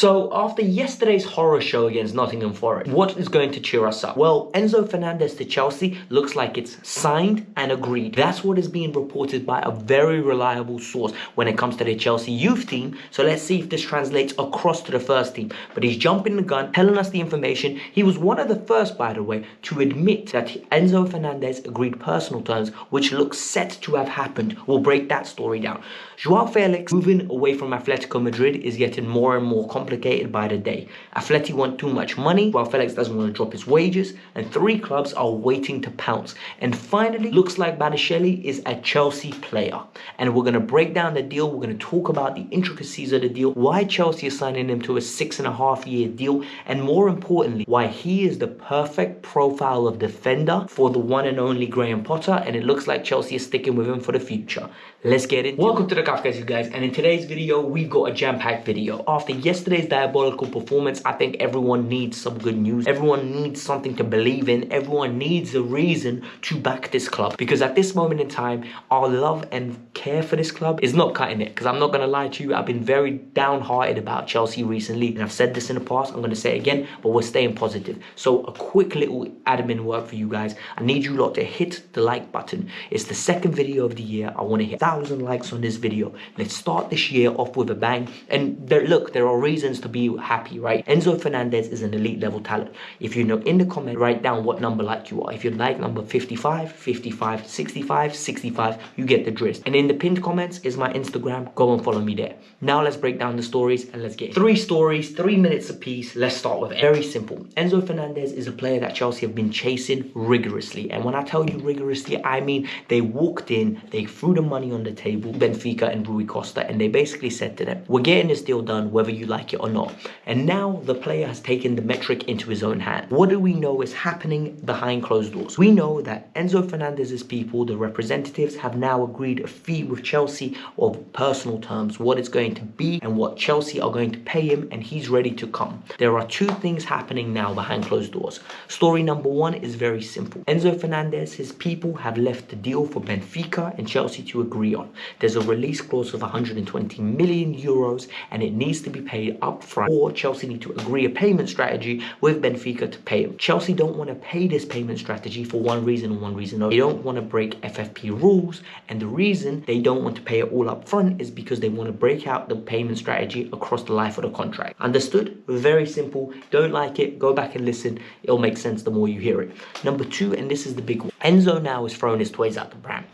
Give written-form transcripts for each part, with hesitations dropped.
So after yesterday's horror show against Nottingham Forest, what is going to cheer us up? Well, Enzo Fernandez to Chelsea looks like it's signed and agreed. That's what is being reported by a very reliable source when it comes to the Chelsea youth team. So let's see if this translates across to the first team. But he's jumping the gun, telling us the information. He was one of the first, by the way, to admit that Enzo Fernandez agreed personal terms, which looks set to have happened. We'll break that story down. Joao Felix moving away from Atletico Madrid is getting more and more complicated by the day. Atleti want too much money, while Felix doesn't want to drop his wages, and 3 clubs are waiting to pounce. And finally, looks like Badiashile is a Chelsea player. And we're going to break down the deal. We're going to talk about the intricacies of the deal, why Chelsea is signing him to a 6.5-year deal, and more importantly, why he is the perfect profile of defender for the one and only Graham Potter, and it looks like Chelsea is sticking with him for the future. Let's get into it. Welcome to the Kavkas View, guys, and in today's video, we've got a jam-packed video. After yesterday's diabolical performance, I think everyone needs some good news. Everyone needs something to believe in. Everyone needs a reason to back this club, because at this moment in time, our love and care for this club is not cutting it. Because I'm not going to lie to you, I've been very downhearted about Chelsea recently, and I've said this in the past, I'm going to say it again, but we're staying positive. So a quick little admin work for you guys. I need you lot to hit the like button. It's the second video of the year. I want to hit 1,000 likes on this video. Let's start this year off with a bang. And there are reasons to be happy, right? Enzo Fernandez is an elite level talent. If you know, in the comment, write down what number like you are. If you like number 55, 55, 65, 65, you get the drift. And in the pinned comments is my Instagram. Go and follow me there. Now let's break down the stories and let's get it. 3 stories, 3 minutes apiece. Let's start with it. Very simple. Enzo Fernandez is a player that Chelsea have been chasing rigorously. And when I tell you rigorously, I mean they walked in, they threw the money on the table, Benfica and Rui Costa, and they basically said to them, we're getting this deal done whether you like it or not. And now the player has taken the metric into his own hand. What do we know is happening behind closed doors? We know that Enzo Fernandez's people, the representatives, have now agreed a fee with Chelsea of personal terms, what it's going to be and what Chelsea are going to pay him, and he's ready to come. There are 2 things happening now behind closed doors. Story number 1 is very simple. Enzo Fernandez, his people have left the deal for Benfica and Chelsea to agree on. There's a release clause of 120 million euros, and it needs to be paid up front, or Chelsea need to agree a payment strategy with Benfica to pay him. Chelsea don't want to pay this payment strategy for one reason and one reason only. They don't want to break FFP rules, and the reason they don't want to pay it all up front is because they want to break out the payment strategy across the life of the contract. Understood? Very simple. Don't like it, go back and listen. It'll make sense the more you hear it. Number 2, and this is the big one. Enzo now is throwing his toys out the pram.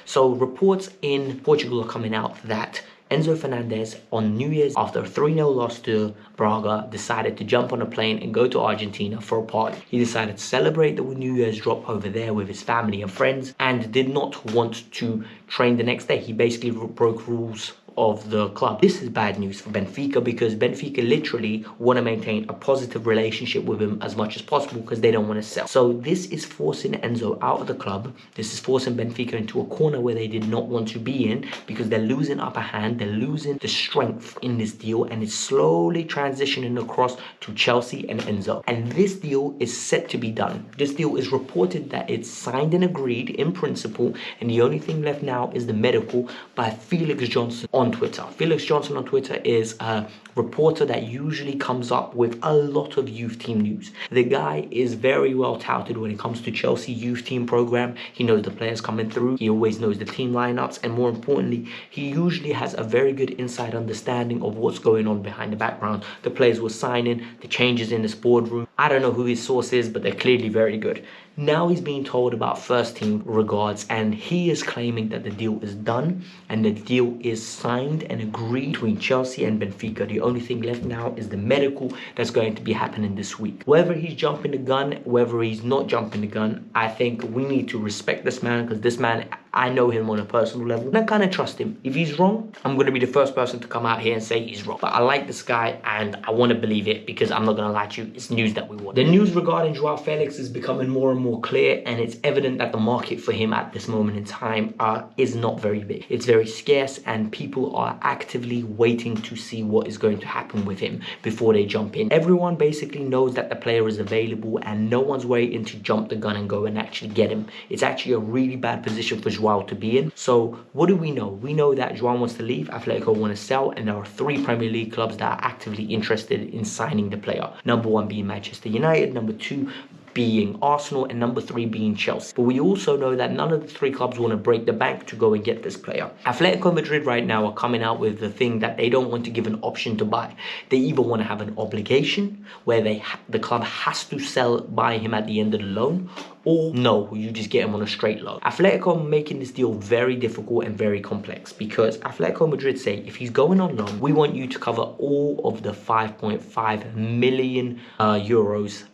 So reports in Portugal are coming out that Enzo Fernandez on New Year's, after a 3-0 loss to Braga, decided to jump on a plane and go to Argentina for a party. He decided to celebrate the New Year's drop over there with his family and friends, and did not want to train the next day. He basically broke rules of the club. This is bad news for Benfica, because Benfica literally want to maintain a positive relationship with him as much as possible, because they don't want to sell. So this is forcing Enzo out of the club. This is forcing Benfica into a corner where they did not want to be in, because they're losing upper hand, they're losing the strength in this deal, and it's slowly transitioning across to Chelsea and Enzo. And this deal is set to be done. This deal is reported that it's signed and agreed in principle, and the only thing left now is the medical by Felix Johnson on Twitter. Felix Johnson on Twitter is a reporter that usually comes up with a lot of youth team news. The guy is very well touted when it comes to Chelsea youth team program. He knows the players coming through. He always knows the team lineups, and more importantly, he usually has a very good inside understanding of what's going on behind the background. The players were signing, the changes in this boardroom. I don't know who his source is, but they're clearly very good. Now he's being told about first team regards, and he is claiming that the deal is done and the deal is signed and agreed between Chelsea and Benfica. The only thing left now is the medical that's going to be happening this week. Whether he's jumping the gun, whether he's not jumping the gun, I think we need to respect this man, because this man, I know him on a personal level, and I kind of trust him. If he's wrong, I'm going to be the first person to come out here and say he's wrong. But I like this guy, and I want to believe it, because I'm not going to lie to you, it's news that we want. The news regarding Joao Felix is becoming more and more clear, and it's evident that the market for him at this moment in time is not very big. It's very scarce, and people are actively waiting to see what is going to happen with him before they jump in. Everyone basically knows that the player is available, and no one's waiting to jump the gun and go and actually get him. It's actually a really bad position for Joao to be in. So what do we know? We know that Joao wants to leave, Atletico want to sell, and there are 3 Premier League clubs that are actively interested in signing the player. Number 1 being Manchester United, number 2 being Arsenal, and number 3 being Chelsea. But we also know that none of the 3 clubs want to break the bank to go and get this player. Atletico Madrid right now are coming out with the thing that they don't want to give an option to buy. They either want to have an obligation where the club has to buy him at the end of the loan, or no, you just get him on a straight loan. Atletico are making this deal very difficult and very complex, because Atletico Madrid say, if he's going on loan, we want you to cover all of the 5.5 million euros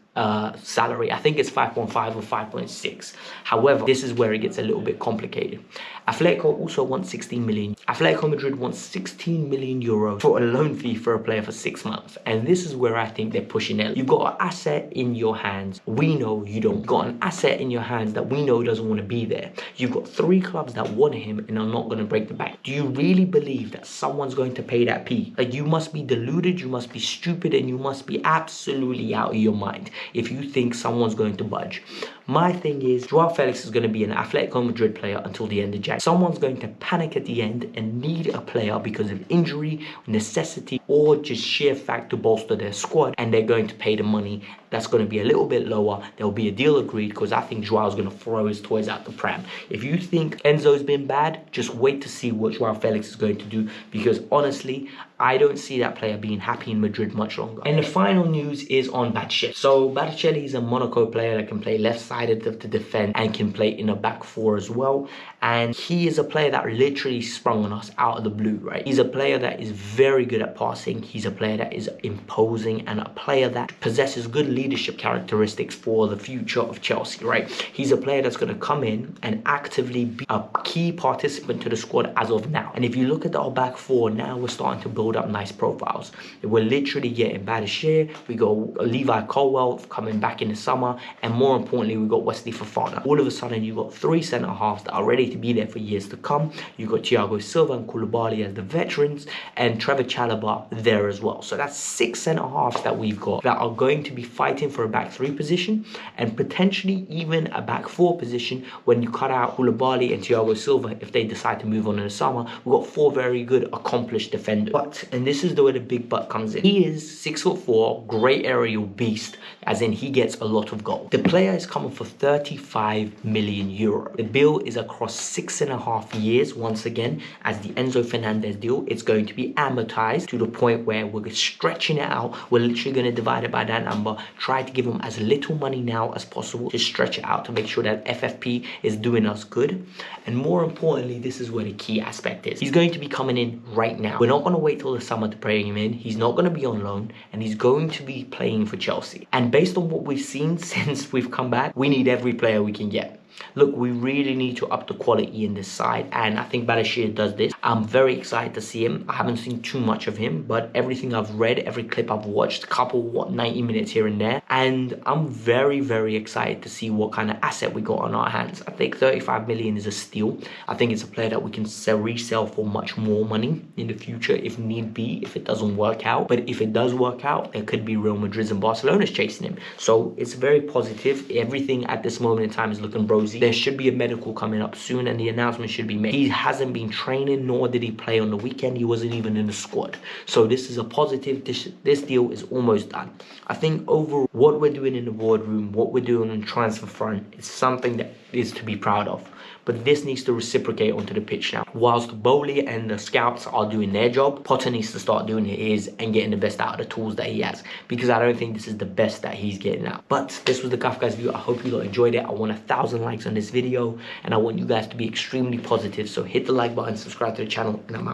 salary. I think it's 5.5 or 5.6. However, this is where it gets a little bit complicated. Atletico also wants 16 million. Atletico Madrid wants 16 million euros for a loan fee for a player for 6 months. And this is where I think they're pushing it. You've got an asset in your hands. We know you don't. You've got an asset in your hands that we know doesn't want to be there. You've got 3 clubs that want him and are not going to break the bank. Do you really believe that someone's going to pay that fee? Like, you must be deluded, you must be stupid, and you must be absolutely out of your mind if you think someone's going to budge. My thing is, Joao Felix is going to be an Atletico Madrid player until the end of January. Someone's going to panic at the end and need a player because of injury, necessity, or just sheer fact to bolster their squad, and they're going to pay the money. That's going to be a little bit lower. There'll be a deal agreed, because I think Joao's going to throw his toys out the pram. If you think Enzo's been bad, just wait to see what Joao Felix is going to do, because honestly, I don't see that player being happy in Madrid much longer. And the final news is on Badiashile. So Badiashile is a Monaco player that can play left-sided to defend and can play in a back 4 as well. And he is a player that literally sprung on us out of the blue, right? He's a player that is very good at passing. He's a player that is imposing, and a player that possesses good leadership characteristics for the future of Chelsea, right? He's a player that's going to come in and actively be a key participant to the squad as of now. And if you look at our back 4, now we're starting to build up nice profiles. We're literally getting Badiashile, we got Levi Colwell coming back in the summer, and more importantly, we got Wesley Fofana. All of a sudden, you got 3 centre-halves that are ready to be there for years to come. You got Thiago Silva and Koulibaly as the veterans, and Trevor Chalobah there as well. So that's 6 centre-halves that we've got that are going to be fighting for a back 3 position, and potentially even a back 4 position when you cut out Koulibaly and Thiago Silva if they decide to move on in the summer. We've got 4 very good, accomplished defenders. But, and this is where the big but comes in, he is 6'4", great aerial beast, as in he gets a lot of goals. The player is coming for 35 million euro. The bill is across 6.5 years. Once again, as the Enzo Fernandez deal, it's going to be amortized to the point where we're stretching it out. We're literally going to divide it by that number, try to give him as little money now as possible, to stretch it out to make sure that FFP is doing us good. And more importantly, this is where the key aspect is. He's going to be coming in right now. We're not going to wait till the summer to bring him in. He's not going to be on loan, and he's going to be playing for Chelsea. And based on what we've seen since we've come back, we need every player we can get. Look, we really need to up the quality in this side, and I think Badiashile does this. I'm very excited to see him. I haven't seen too much of him, but everything I've read, every clip I've watched, a couple, 90 minutes here and there, and I'm very, very excited to see what kind of asset we got on our hands. I think 35 million is a steal. I think it's a player that we can resell for much more money in the future if need be, if it doesn't work out. But if it does work out, there could be Real Madrid and Barcelona's chasing him. So it's very positive. Everything at this moment in time is looking rosy. There should be a medical coming up soon, and the announcement should be made. He hasn't been training, nor did he play on the weekend. He wasn't even in the squad. So this is a positive. This deal is almost done. I think overall, what we're doing in the boardroom, what we're doing on the transfer front, is something that is to be proud of. But this needs to reciprocate onto the pitch now. Whilst Bowley and the scouts are doing their job, Potter needs to start doing his and getting the best out of the tools that he has, because I don't think this is the best that he's getting out. But this was the Kavkas View. I hope you all enjoyed it. I want 1,000 likes on this video, and I want you guys to be extremely positive. So hit the like button, subscribe to the channel, and I'm out.